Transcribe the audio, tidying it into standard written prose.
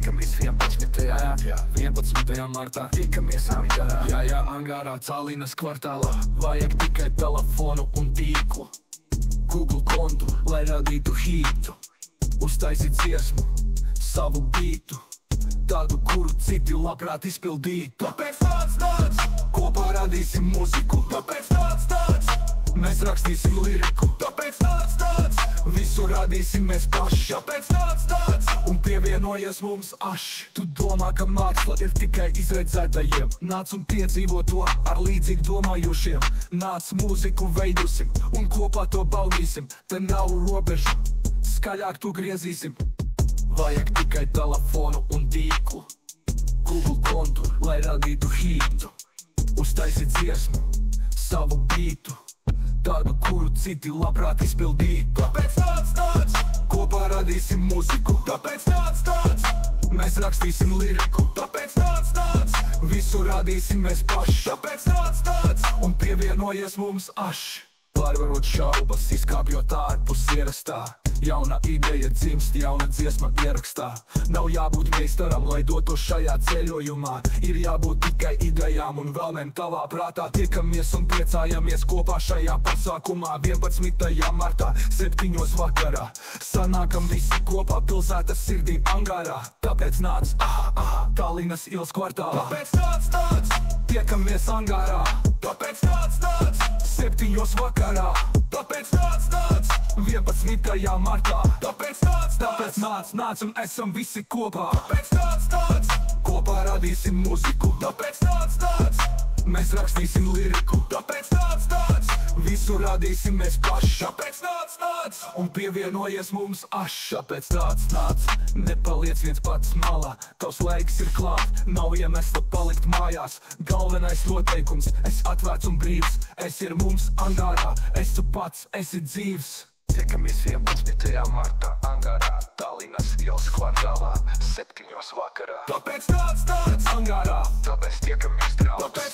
Tiekamies 11. martā. Tiekamies angārā. Jā, angārā, Tallinas kvartālā. Vajag tikai telefonu un tīklu, Google kontu, lai radītu hītu. Uztaisīt dziesmu, savu bītu, tādu, kuru citi labprāt izpildītu. Tāpēc nāc, kopā radīsim muziku. Tāpēc nāc, mēs rakstīsim liriku. Tāpēc nāc, visu radīsim mēs paši. Tāpēc nāc, un pievienojies mums aši. Tu domā, ka māksla ir tikai izredzētajiem. Nāc un piedzīvo to ar līdzīgi domājušiem. Nāc, mūziku veidosim un kopā to baudīsim. Te nav robežu, skaļāk tu griezīsim. Vajag tikai telefonu un tīklu, Google kontu, lai radītu hītu. Uztaisīt dziesmu, savu bītu, tādu, kuru citi labprāt izpildītu. Tāpēc nāc, kopā radīsim muziku. Tāpēc nāc, mēs rakstīsim liriku. Tāpēc nāc, visu radīsim mēs paši. Tāpēc nāc, un pievienojies mums aši. Pārvarot šaubas, izkāpjot ārpus ierastā. Jauna ideja dzimst, jauna dziesma ierakstā. Nav jābūt meistaram, lai dotos šajā ceļojumā. Ir jābūt tikai idejām un vēlmēm tavā prātā. Tiekamies un priecājamies kopā šajā pasākumā 11. martā, 7. vakarā. Sanākam visi kopā pilsētas sirdī angārā. Tāpēc nāc, Tallinas ielas kvartālā. Tāpēc nāc, tiekamies angārā. Tāpēc nāc, 7. vakarā. Tāpēc nāc, 11. martā. Tāpēc nāc un esam visi kopā. Tāpēc nāc, kopā radīsim muziku. Tāpēc nāc, mēs rakstīsim liriku. Tāpēc nāc, visu radīsim mēs paši. Tāpēc nāc, un pievienojies mums aši. Tāpēc nāc, nepaliec viens pats malā. Tavs laiks ir klāt, nav iemesla palikt mājās. Galvenais noteikums, esi atvērts un brīvs. Esi ir mums angārā, esi pats, esi dzīvs. Tiekamies 11. martā, angārā, Tallinas ielas kvartālā, 7. vakarā. Tāpēc nāc, angārā, tāpēc tiekamies draugs.